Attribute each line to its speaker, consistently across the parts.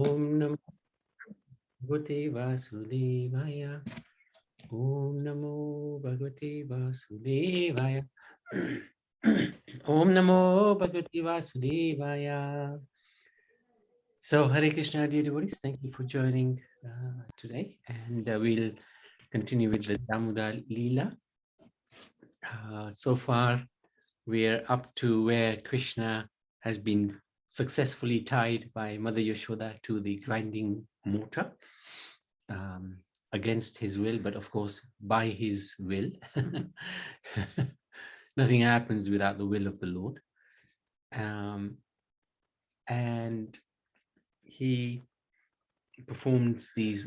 Speaker 1: Om Namo Bhagavate Vasudevaya. Om Namo Bhagavate Vasudevaya. Om Namo Bhagavate Vasudevaya. So, Hare Krishna, dear devotees, thank you for joining today. And we'll continue with the Damodara Lila. So far, we're up to where Krishna has been successfully tied by Mother Yashoda to the grinding mortar against his will, but of course, by his will. Nothing happens without the will of the Lord. And he performs these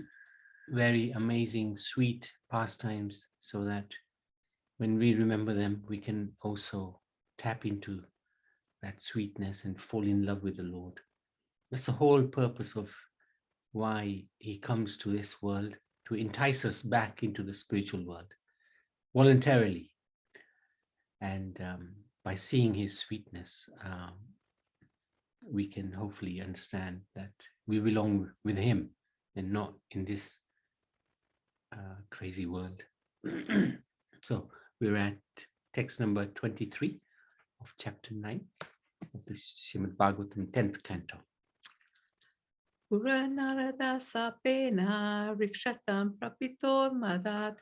Speaker 1: very amazing, sweet pastimes so that when we remember them, we can also tap into that sweetness and fall in love with the Lord. That's the whole purpose of why he comes to this world, to entice us back into the spiritual world voluntarily. And by seeing his sweetness, we can hopefully understand that we belong with him and not in this crazy world. So we're at text number 23 of chapter 9 of the Srimad Bhagavatam 10th canto.
Speaker 2: Puranarada sapena rikshatam prapitor madat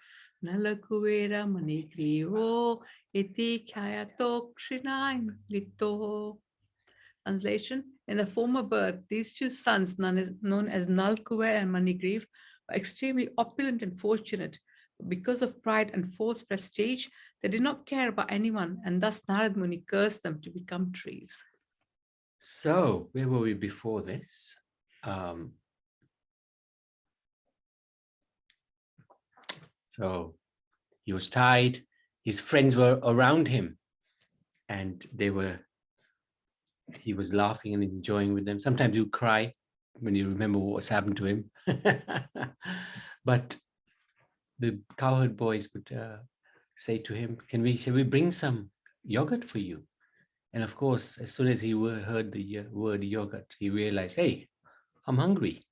Speaker 2: nalakuvera manigrivo iti khayato kshinaim lito. Translation: in the former birth, these two sons, known as Nalkuver and Manigriv, were extremely opulent and fortunate. But because of pride and false prestige, they did not care about anyone, and thus Narad Muni cursed them to become trees.
Speaker 1: So, where were we before this? So, he was tied, his friends were around him, and he was laughing and enjoying with them. Sometimes you cry when you remember what was happened to him. But the cowherd boys would say to him, shall we bring some yogurt for you? And of course, as soon as he heard the word yogurt, he realized, hey, I'm hungry.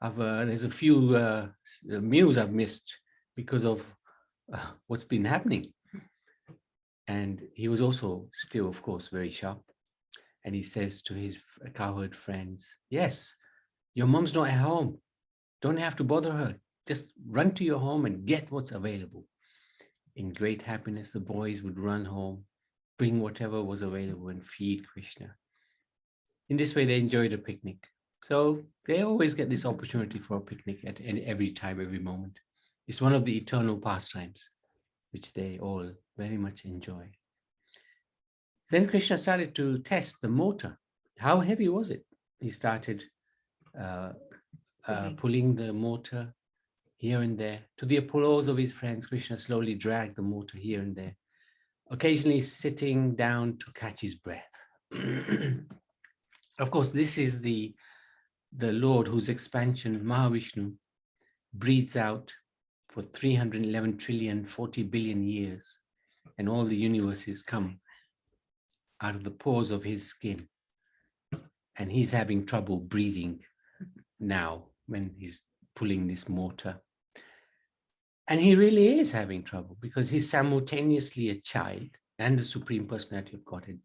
Speaker 1: There's a few meals I've missed because of what's been happening. And he was also still, of course, very sharp. And he says to his cowherd friends, yes, your mom's not at home. Don't have to bother her. Just run to your home and get what's available. In great happiness, the boys would run home, bring whatever was available and feed Krishna. In this way, they enjoyed a picnic. So they always get this opportunity for a picnic at every time, every moment. It's one of the eternal pastimes, which they all very much enjoy. Then Krishna started to test the mortar. How heavy was it? He started pulling the mortar here and there. To the applause of his friends, Krishna slowly dragged the mortar here and there, occasionally sitting down to catch his breath. Of course, this is the Lord whose expansion, Mahavishnu, breathes out for 311 trillion, 40 billion years, and all the universes come out of the pores of his skin. And he's having trouble breathing now when he's pulling this mortar. And he really is having trouble because he's simultaneously a child and the Supreme Personality of Godhead,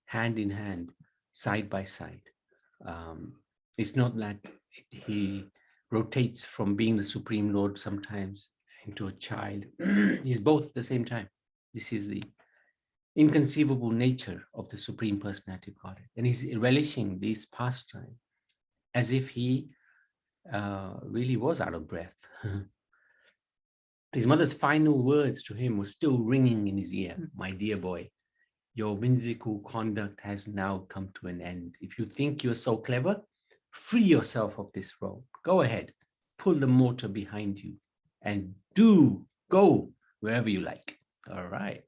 Speaker 1: hand in hand, side by side. It's not like he rotates from being the Supreme Lord sometimes into a child. He's both at the same time. This is the inconceivable nature of the Supreme Personality of Godhead. And he's relishing this pastime as if he really was out of breath. His mother's final words to him were still ringing in his ear. My dear boy, your whimsical conduct has now come to an end. If you think you're so clever, free yourself of this robe. Go ahead, pull the mortar behind you and do go wherever you like. All right.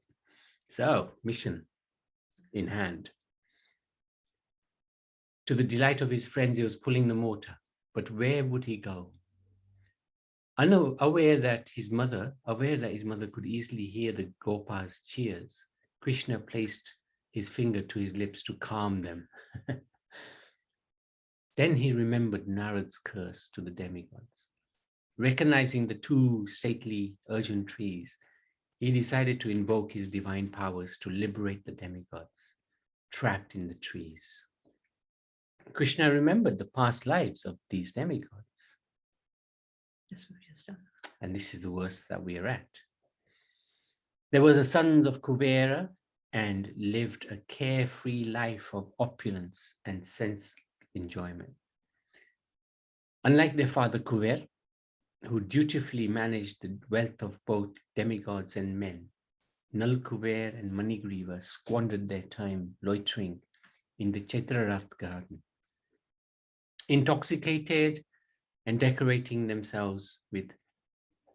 Speaker 1: So, mission in hand. To the delight of his friends, he was pulling the mortar. But where would he go? Aware that his mother could easily hear the Gopas' cheers, Krishna placed his finger to his lips to calm them. Then he remembered Narad's curse to the demigods. Recognizing the two stately urgent trees, he decided to invoke his divine powers to liberate the demigods trapped in the trees. Krishna remembered the past lives of these demigods.
Speaker 2: That's what we just done.
Speaker 1: And this is the verse that we are at. There were the sons of Kuvera and lived a carefree life of opulence and sense enjoyment. Unlike their father Kuver, who dutifully managed the wealth of both demigods and men, Nal Kuver and Manigriva squandered their time loitering in the Chaitrarath garden, intoxicated and decorating themselves with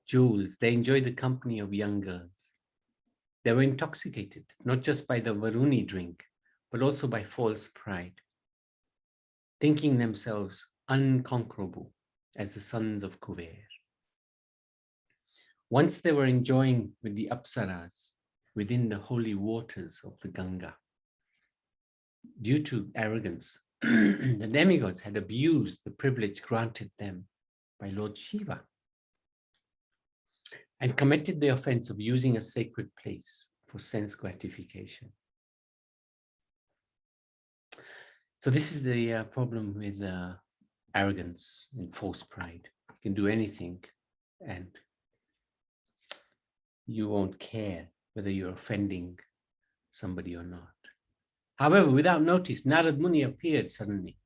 Speaker 1: jewels. They enjoyed the company of young girls. They were intoxicated, not just by the Varuni drink, but also by false pride, thinking themselves unconquerable as the sons of Kuver. Once they were enjoying with the Apsaras within the holy waters of the Ganga. Due to arrogance, the demigods had abused the privilege granted them by Lord Shiva and committed the offense of using a sacred place for sense gratification. So this is the problem with arrogance and false pride. You can do anything and you won't care whether you're offending somebody or not. However, without notice, Narad Muni appeared suddenly.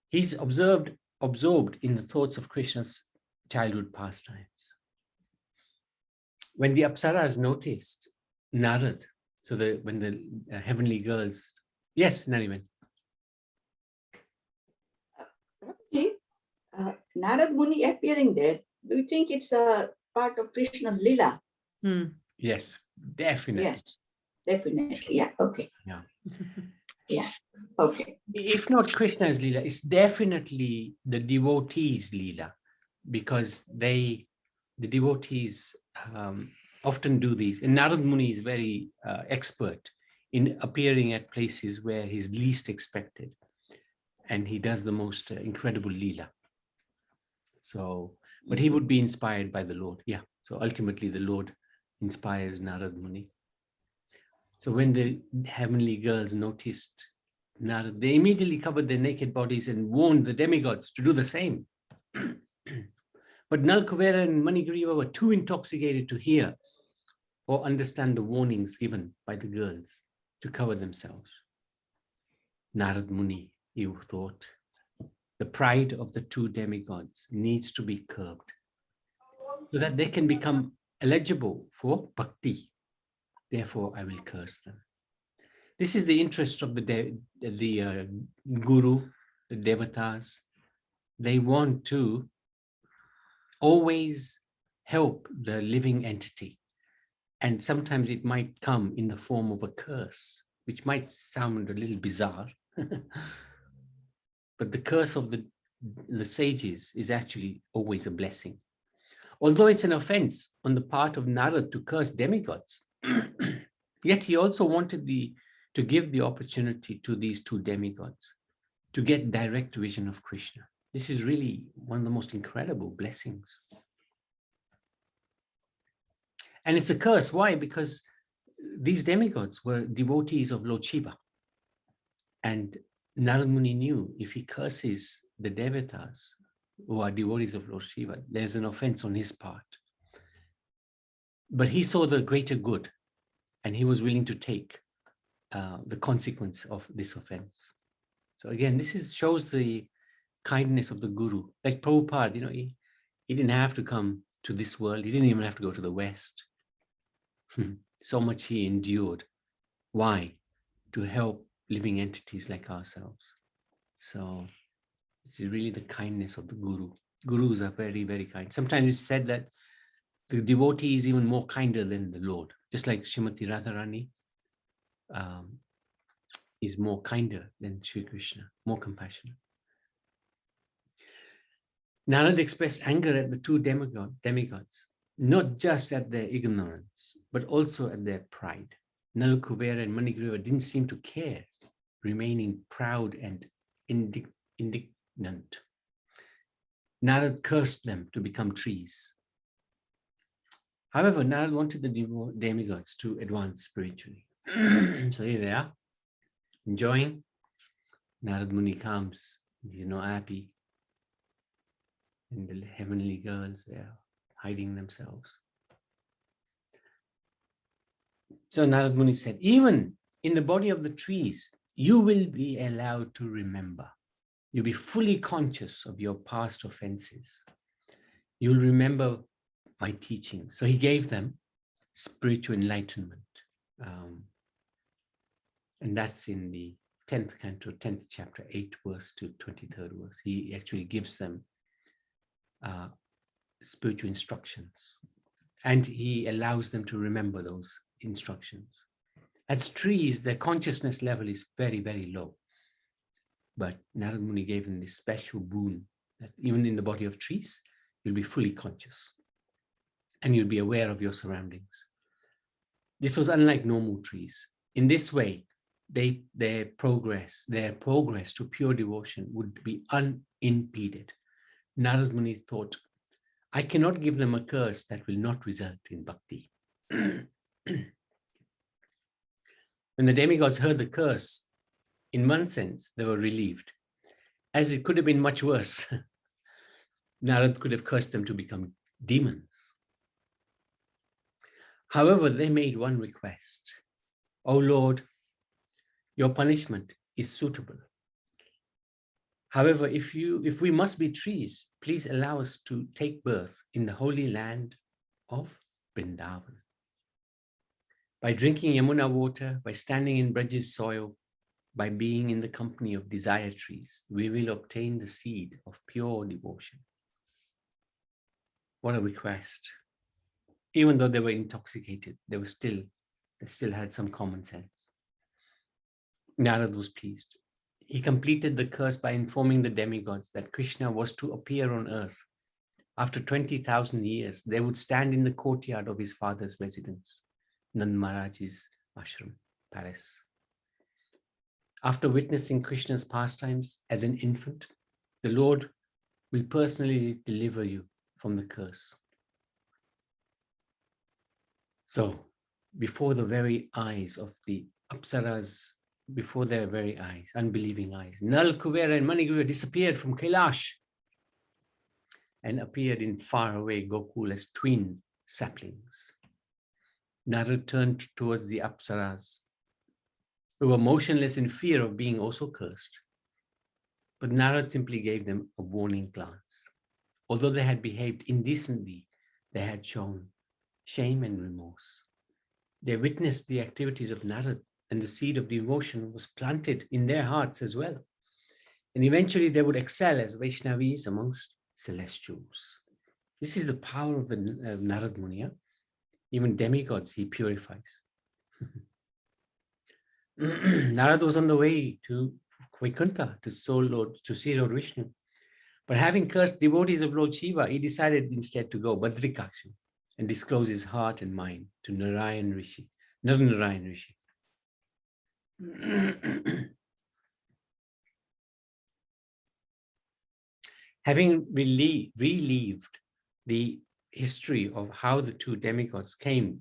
Speaker 1: He's absorbed in the thoughts of Krishna's childhood pastimes. When the Apsaras noticed Narad, so when the heavenly girls, yes, Nariman.
Speaker 3: Narad Muni appearing there, do you think it's a part of Krishna's Lila?
Speaker 1: Yes, definitely.
Speaker 3: Yes, definitely. Yeah, okay.
Speaker 1: Yeah.
Speaker 3: Yeah, okay.
Speaker 1: If not Krishna's Lila, it's definitely the devotees' Lila, because the devotees often do these. And Narad Muni is very expert in appearing at places where he's least expected. And he does the most incredible Lila. So, but he would be inspired by the Lord. Yeah. So ultimately the Lord inspires Narad Muni. So when the heavenly girls noticed Narad, they immediately covered their naked bodies and warned the demigods to do the same. But Nal Kuvera and Manigriva were too intoxicated to hear or understand the warnings given by the girls to cover themselves. Narad Muni, he thought, the pride of the two demigods needs to be curbed so that they can become eligible for bhakti. Therefore, I will curse them. This is the interest of the guru, the devatas. They want to always help the living entity. And sometimes it might come in the form of a curse, which might sound a little bizarre. But the curse of the sages is actually always a blessing. Although it's an offense on the part of Narad to curse demigods, yet he also wanted to give the opportunity to these two demigods to get direct vision of Krishna. This is really one of the most incredible blessings. And it's a curse. Why? Because these demigods were devotees of Lord Shiva. And Narad Muni knew if he curses the devatas who are devotees of Lord Shiva, there's an offense on his part. But he saw the greater good and he was willing to take the consequence of this offense. So again, this shows the kindness of the guru. Like Prabhupada, he didn't have to come to this world. He didn't even have to go to the West. So much he endured. Why? To help living entities like ourselves. So this is really the kindness of the guru. Gurus are very, very kind. Sometimes it's said that the devotee is even more kinder than the Lord. Just like Srimati Radharani is more kinder than Sri Krishna, more compassionate. Narad expressed anger at the two demigods, not just at their ignorance, but also at their pride. Nal Kuvera and Manigriva didn't seem to care, remaining proud and indignant. Narad cursed them to become trees. However, Narad wanted the demigods to advance spiritually. So here they are, enjoying. Narad Muni comes, he's not happy. And the heavenly girls, they are hiding themselves. So Narad Muni said, even in the body of the trees, you will be allowed to remember. You'll be fully conscious of your past offenses. You'll remember my teachings. So he gave them spiritual enlightenment. And that's in the 10th canto, 10th chapter, 8th verse to 23rd verse. He actually gives them spiritual instructions. And he allows them to remember those instructions. As trees, their consciousness level is very, very low. But Narad Muni gave them this special boon that even in the body of trees, you'll be fully conscious and you'll be aware of your surroundings. This was unlike normal trees. In this way, their progress to pure devotion would be unimpeded. Narad Muni thought, I cannot give them a curse that will not result in bhakti. When the demigods heard the curse, in one sense, they were relieved, as it could have been much worse. Narad could have cursed them to become demons. However, they made one request. O Lord, your punishment is suitable. However, if we must be trees, please allow us to take birth in the holy land of Vrindavan. By drinking Yamuna water, by standing in Braj's soil, by being in the company of desire trees, we will obtain the seed of pure devotion. What a request. Even though they were intoxicated, they still had some common sense. Narad was pleased. He completed the curse by informing the demigods that Krishna was to appear on earth. After 20,000 years, they would stand in the courtyard of his father's residence, Nand Maharaj's ashram, palace. After witnessing Krishna's pastimes as an infant, the Lord will personally deliver you from the curse. So, before the very eyes of the Apsaras, before their very eyes, unbelieving eyes, Nal, Kuvera and Manigriva disappeared from Kailash and appeared in faraway Gokul as twin saplings. Narad turned towards the Apsaras, who were motionless in fear of being also cursed. But Narad simply gave them a warning glance. Although they had behaved indecently, they had shown shame and remorse. They witnessed the activities of Narad, and the seed of devotion was planted in their hearts as well. And eventually they would excel as Vaishnavis amongst celestials. This is the power of the Narad Muni. Even demigods he purifies. Narad was on the way to Vaikuntha to see Lord Vishnu. But having cursed devotees of Lord Shiva, he decided instead to go Badrikaksha and disclose his heart and mind to Narayan Rishi. Having relieved the history of how the two demigods came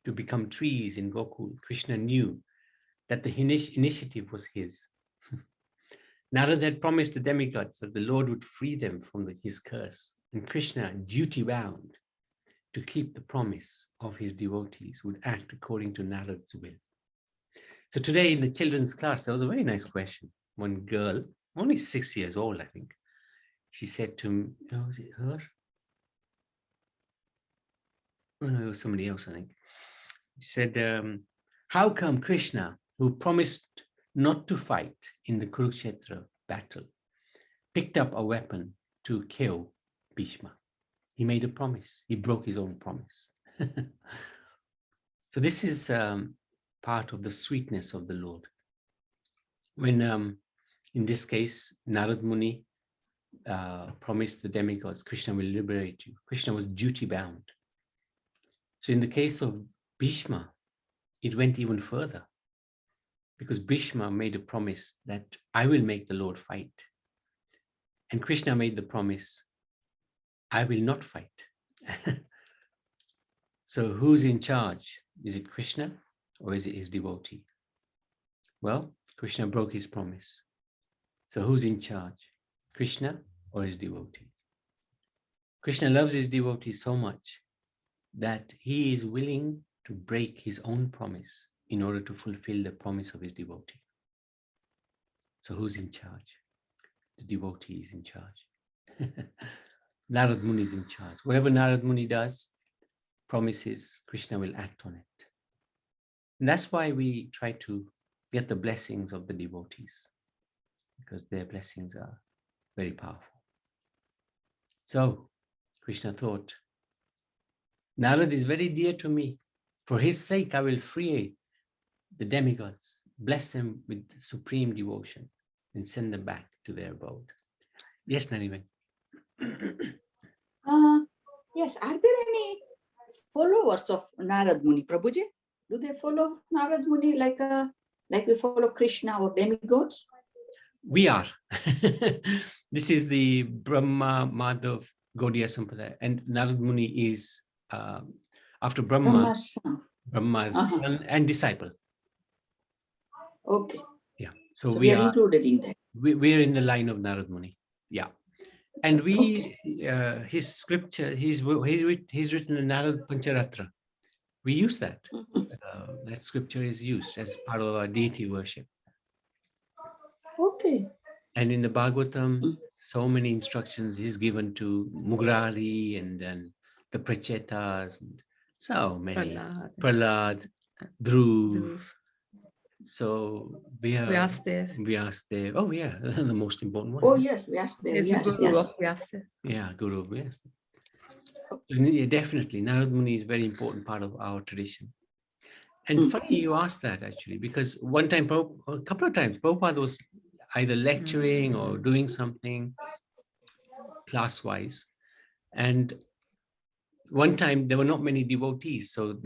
Speaker 1: to become trees in Gokul, Krishna knew that the initiative was his. Narad had promised the demigods that the Lord would free them from his curse, and Krishna, duty-bound to keep the promise of his devotees, would act according to Narad's will. So today in the children's class, there was a very nice question. One girl, only 6 years old, I think, she said to me, oh, was it her? Oh, no, it was somebody else, I think. She said, how come Krishna, who promised not to fight in the Kurukshetra battle, picked up a weapon to kill Bhishma? He made a promise. He broke his own promise. So this is part of the sweetness of the Lord. When, in this case, Narad Muni promised the demigods, Krishna will liberate you. Krishna was duty-bound. So in the case of Bhishma, it went even further, because Bhishma made a promise that I will make the Lord fight. And Krishna made the promise, I will not fight. So who's in charge? Is it Krishna or is it his devotee? Well, Krishna broke his promise. So who's in charge? Krishna or his devotee? Krishna loves his devotee so much that he is willing to break his own promise in order to fulfill the promise of his devotee. So who's in charge? The devotee is in charge. Narad Muni is in charge. Whatever Narad Muni does, promises, Krishna will act on it. And that's why we try to get the blessings of the devotees, because their blessings are very powerful. So Krishna thought, Narad is very dear to me. For his sake, I will free the demigods, bless them with supreme devotion, and send them back to their abode. Yes, Nariman.
Speaker 3: Yes, are there any followers of Narad Muni, Prabhuji? Do they follow Narad Muni like we follow Krishna or demigods?
Speaker 1: We are. This is the Brahma Madhav Gaudiya Sampradaya, and Narad Muni is after Brahma, Brahma's son and disciple.
Speaker 3: Okay.
Speaker 1: Yeah. So
Speaker 3: we are included in that.
Speaker 1: We're in the line of Narad Muni. Yeah. And his scripture, he's written in Narad Pancharatra. We use that. That scripture is used as part of our deity worship.
Speaker 3: Okay.
Speaker 1: And in the Bhagavatam, so many instructions he's given to Mugrari and then the Prachetas, and so many. Prahlad, Dhruv. So Vyasadev. Oh yeah, the most important one.
Speaker 3: Oh yes, Vyasadev. Yes.
Speaker 1: Yeah, Guru Vyasadev. So, definitely, Narad Muni is a very important part of our tradition. And funny you asked that, actually, because one time, a couple of times, Prabhupada was either lecturing or doing something class-wise. And one time there were not many devotees, so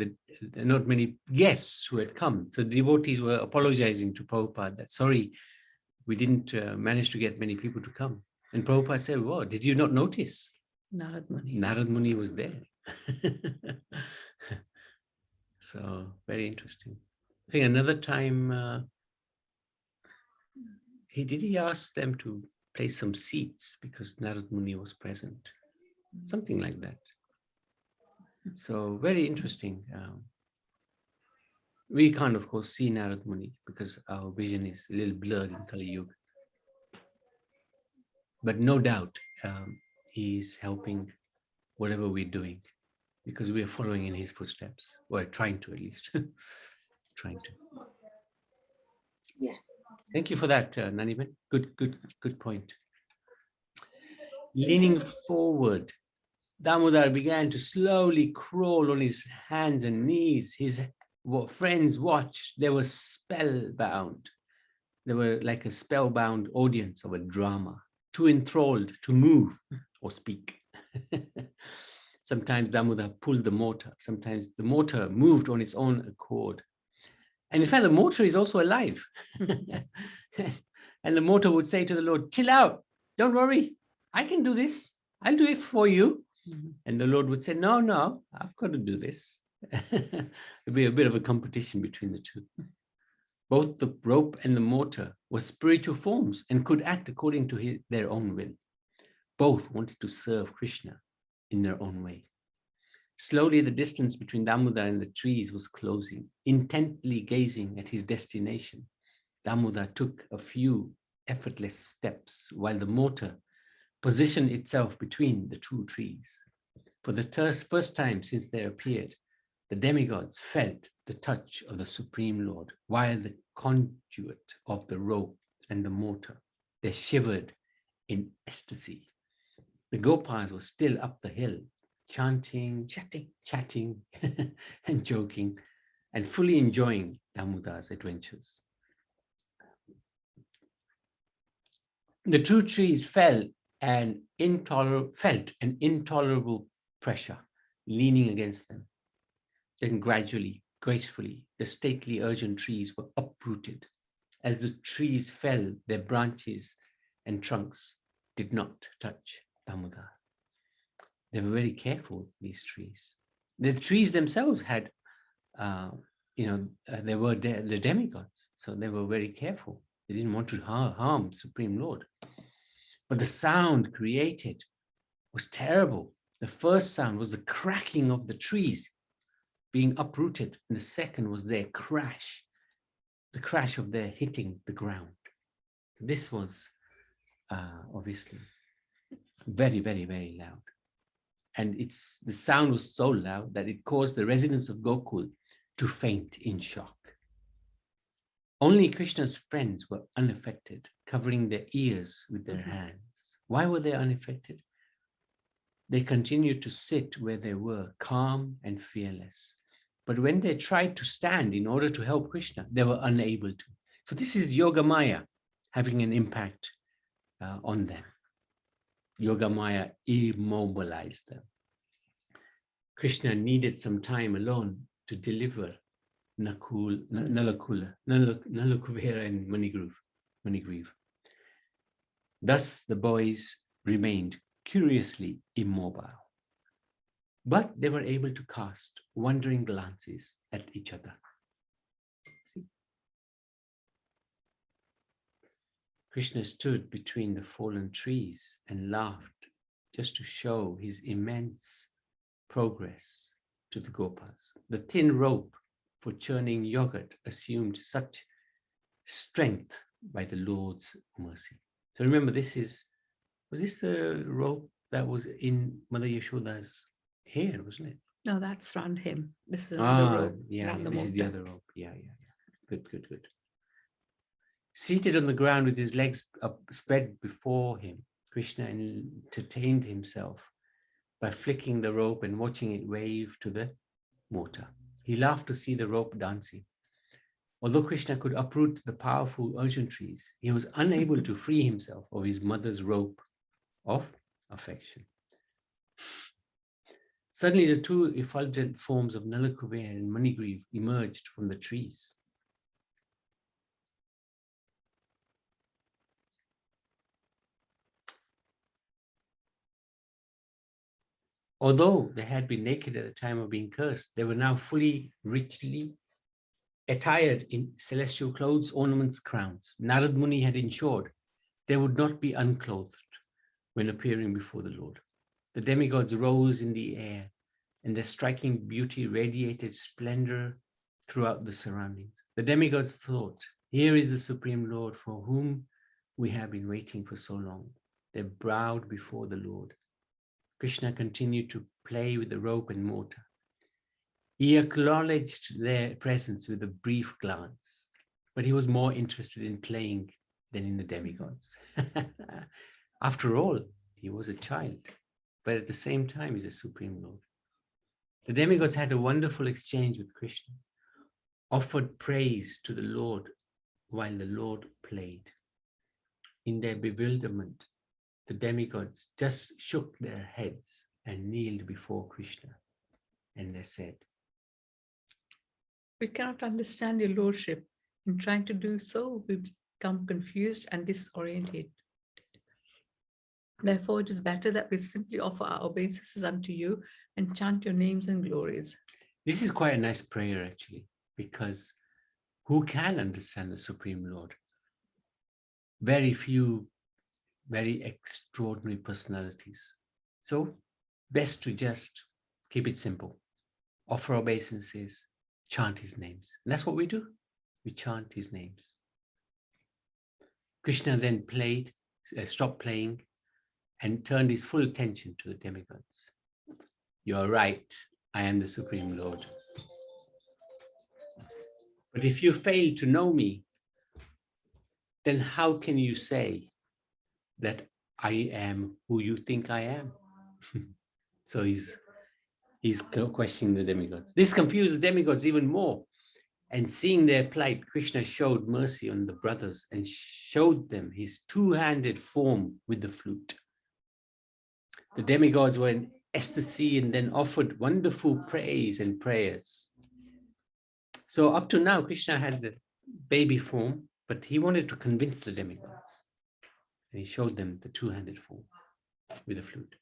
Speaker 1: not many guests who had come. So the devotees were apologizing to Prabhupada that, sorry, we didn't manage to get many people to come. And Prabhupada said, "Whoa, did you not notice? Narad Muni was there." So very interesting. I think another time he asked them to place some seats because Narad Muni was present, something like that. So very interesting. We can't, of course, see Narad Muni because our vision is a little blurred in Kali Yuga. But no doubt he's helping whatever we're doing because we are following in his footsteps, or trying to at least. Trying to.
Speaker 3: Yeah.
Speaker 1: Thank you for that, Naniman. Good point. Leaning forward, Damodar began to slowly crawl on his hands and knees. His friends watched. They were spellbound. They were like a spellbound audience of a drama, too enthralled to move or speak. Sometimes Damodar pulled the motor. Sometimes the motor moved on its own accord. And in fact, the motor is also alive. And the motor would say to the Lord, chill out, don't worry, I can do this. I'll do it for you. And the Lord would say, no, I've got to do this. It'd be a bit of a competition between the two. Both the rope and the motor were spiritual forms and could act according to their own will. Both wanted to serve Krishna in their own way. Slowly, the distance between Damodar and the trees was closing. Intently gazing at his destination, Damodar took a few effortless steps while the motor positioned itself between the two trees. For the first time since they appeared, the demigods felt the touch of the Supreme Lord, while the conduit of the rope and the motor, they shivered in ecstasy. The Gopas were still up the hill, chanting, chatting, and joking, and fully enjoying Damodar's adventures. The two trees felt an intolerable pressure leaning against them. Then gradually, gracefully, the stately urgent trees were uprooted as the trees fell, their branches and trunks did not touch Damodara. They were very careful, these trees. The trees themselves had, they were the demigods, so they were very careful. They didn't want to harm Supreme Lord. But the sound created was terrible. The first sound was the cracking of the trees being uprooted, and the second was their crash, the crash of their hitting the ground. This was obviously very, very, very loud. And the sound was so loud that it caused the residents of Gokul to faint in shock. Only Krishna's friends were unaffected, covering their ears with their hands. Why were they unaffected? They continued to sit where they were, calm and fearless. But when they tried to stand in order to help Krishna, they were unable to. So this is Yoga Maya having an impact on them. Yoga Maya immobilized them. Krishna needed some time alone to deliver Nalakuvera and Manigriv. Thus the boys remained curiously immobile. But they were able to cast wondering glances at each other. See? Krishna stood between the fallen trees and laughed just to show his immense progress to the Gopas. The thin rope for churning yogurt assumed such strength by the Lord's mercy. So remember, was this the rope that was in Mother Yashoda's hair, wasn't it?
Speaker 2: No, that's around him. This is another rope.
Speaker 1: Yeah,
Speaker 2: the
Speaker 1: this is the
Speaker 2: motor.
Speaker 1: other rope. Yeah. Good. Seated on the ground with his legs spread before him, Krishna entertained himself by flicking the rope and watching it wave to the motor. He laughed to see the rope dancing. Although Krishna could uproot the powerful Arjun trees, he was unable to free himself of his mother's rope of affection. Suddenly, the two effulgent forms of Nalakuvera and Manigriv emerged from the trees. Although they had been naked at the time of being cursed, they were now fully, richly attired in celestial clothes, ornaments, crowns. Narad Muni had ensured they would not be unclothed when appearing before the Lord. The demigods rose in the air, and their striking beauty radiated splendor throughout the surroundings. The demigods thought, "Here is the Supreme Lord for whom we have been waiting for so long." They bowed before the Lord. Krishna continued to play with the rope and mortar. He acknowledged their presence with a brief glance, but he was more interested in playing than in the demigods. After all, he was a child, but at the same time, he's a Supreme Lord. The demigods had a wonderful exchange with Krishna, offered praise to the Lord while the Lord played. In their bewilderment, the demigods just shook their heads and kneeled before Krishna, and they said,
Speaker 2: We cannot understand your lordship. In trying to do so, we become confused and disoriented. Therefore, it is better that we simply offer our obeisances unto you and chant your names and glories.
Speaker 1: This is quite a nice prayer, actually, because who can understand the Supreme Lord? Very few, very extraordinary personalities. So best to just keep it simple. Offer obeisances, chant his names. And that's what we do. We chant his names. Krishna then stopped playing and turned his full attention to the demigods. You are right, I am the Supreme Lord. But if you fail to know me, then how can you say that I am who you think I am? So he's questioning the demigods. This confused the demigods even more. And seeing their plight, Krishna showed mercy on the brothers and showed them his two-handed form with the flute. The demigods were in ecstasy and then offered wonderful praise and prayers. So up to now, Krishna had the baby form But he wanted to convince the demigods. And he showed them the two-handed form with a flute.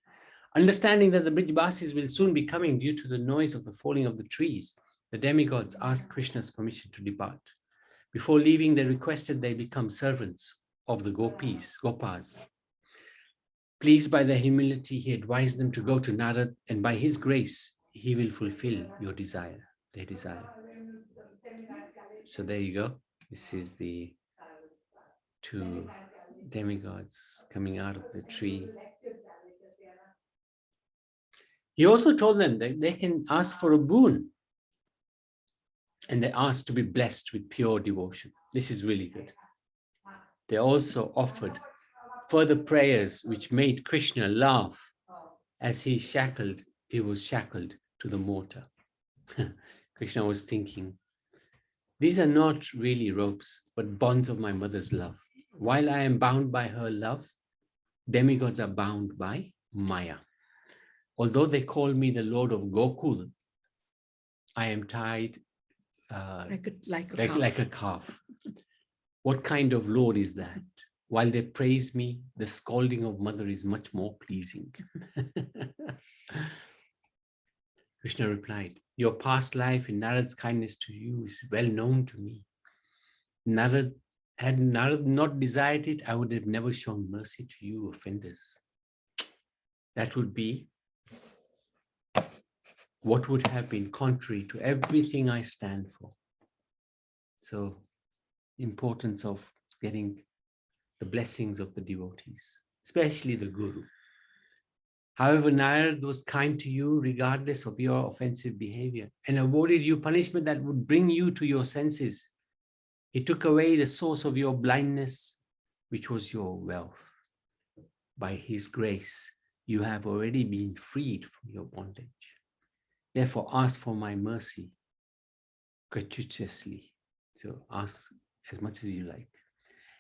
Speaker 1: Understanding that the Brijbasis will soon be coming due to the noise of the falling of the trees, the demigods asked Krishna's permission to depart. Before leaving, they requested they become servants of the Gopas. Pleased by their humility, he advised them to go to Narad, and by his grace, he will fulfill their desire. So there you go. This is the two demigods coming out of the tree. He also told them that they can ask for a boon. And they asked to be blessed with pure devotion. This is really good. They also offered further prayers which made Krishna laugh as he was shackled to the mortar. Krishna was thinking, these are not really ropes, but bonds of my mother's love. While I am bound by her love, demigods are bound by Maya. Although they call me the Lord of Gokul, I am tied like a calf. What kind of Lord is that? While they praise me, the scolding of mother is much more pleasing. Krishna replied, your past life and Narad's kindness to you is well known to me. Had Narad not desired it, I would have never shown mercy to you offenders. That would be what would have been contrary to everything I stand for. So, importance of getting the blessings of the devotees, especially the Guru. However, Narad was kind to you regardless of your offensive behavior and awarded you punishment that would bring you to your senses. He took away the source of your blindness, which was your wealth. By his grace, you have already been freed from your bondage. Therefore, ask for my mercy gratuitously. So ask as much as you like.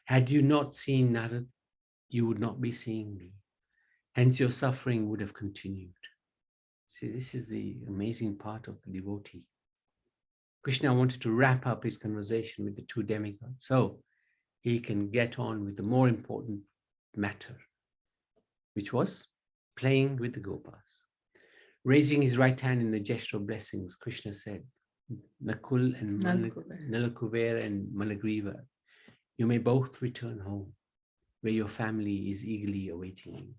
Speaker 1: Had you not seen Narad, you would not be seeing me. Hence, your suffering would have continued. See, this is the amazing part of the devotee. Krishna wanted to wrap up his conversation with the two demigods so he can get on with the more important matter, which was playing with the Gopas. Raising his right hand in a gesture of blessings, Krishna said, Nakul and Nalakuver and Managriva, you may both return home, where your family is eagerly awaiting you.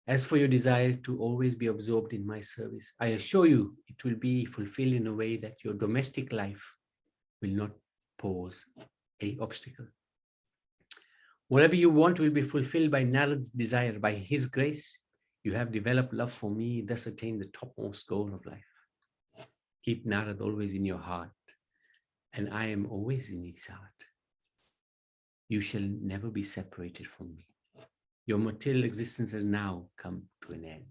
Speaker 1: As for your desire to always be absorbed in my service, I assure you it will be fulfilled in a way that your domestic life will not pose an obstacle. Whatever you want will be fulfilled by Narad's desire. By his grace, you have developed love for me, thus attained the topmost goal of life. Keep Narad always in your heart, and I am always in his heart. You shall never be separated from me. Your material existence has now come to an end.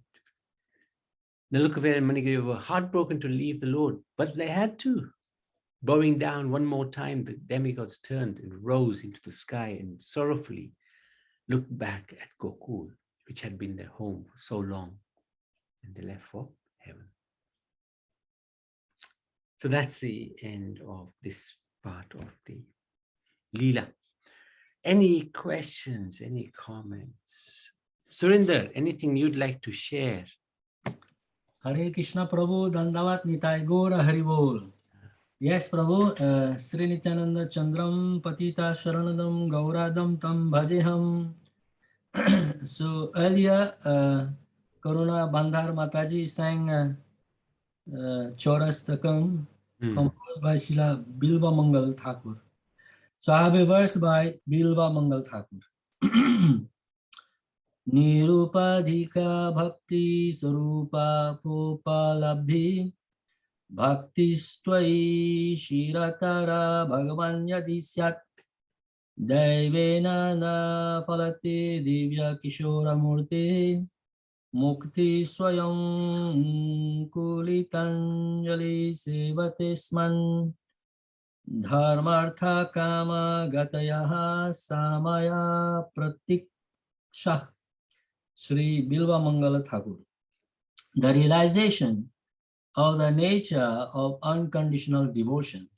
Speaker 1: Nalakuver and Manigriva were heartbroken to leave the Lord, but they had to. Bowing down one more time, the demigods turned and rose into the sky and sorrowfully looked back at Gokul, which had been their home for so long, and they left for heaven. So that's the end of this part of the Lila. Any questions, any comments? Surinder, anything you'd like to share?
Speaker 4: Hare Krishna Prabhu, Dandavat Nitai Gora Haribol. Yes, Prabhu, Sri Nityananda Chandram Patita Sharanadam Gauradam Tam Bhajeham. So earlier, Karuna Bandhar Mataji sang Chaurastakam, composed by Srila Bilva Mangal Thakur. So I have a verse by Bilva Mangal Thakur. Nirupadhika bhakti sarupa popalabdhi bhaktistvai shiratara bhagavan yadi syat daivena na palate divya kishora murte mukti swayam kulitanjali sevate sman dharmartha kama gatayaha samaya pratiksha. Sri Bilva Mangala Thakur. The realization of the nature of unconditional devotion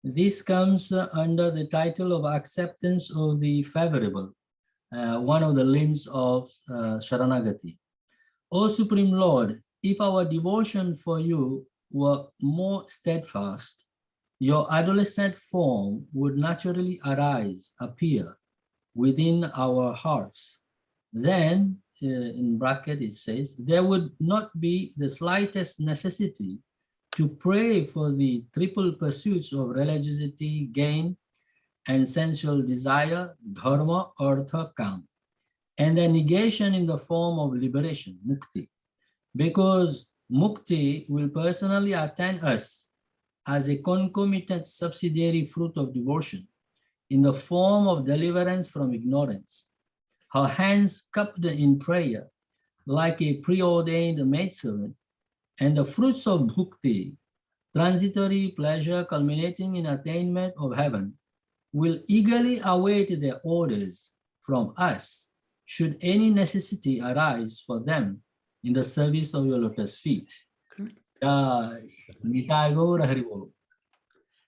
Speaker 4: This comes under the title of acceptance of the favorable, one of the limbs of Sharanagati. O Supreme Lord, if our devotion for you were more steadfast, your adolescent form would naturally appear within our hearts. Then, in bracket it says, there would not be the slightest necessity to pray for the triple pursuits of religiosity, gain, and sensual desire, dharma, artha, kam, and the negation in the form of liberation, mukti, because mukti will personally attend us as a concomitant subsidiary fruit of devotion in the form of deliverance from ignorance. Her hands cupped in prayer like a preordained maidservant, and the fruits of bhukti, transitory pleasure culminating in attainment of heaven, will eagerly await their orders from us should any necessity arise for them in the service of your lotus feet. Nitai Gaur Hari Bol.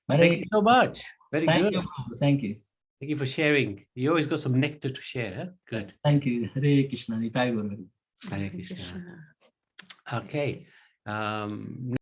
Speaker 1: Thank you so much. Very
Speaker 4: Thank
Speaker 1: good.
Speaker 4: you, Prabhu. Thank you.
Speaker 1: Thank you for sharing. You always got some nectar to share. Huh? Good.
Speaker 4: Thank you. Hare Krishna. Nitai Gaur Hari.
Speaker 1: Hare Krishna. Okay.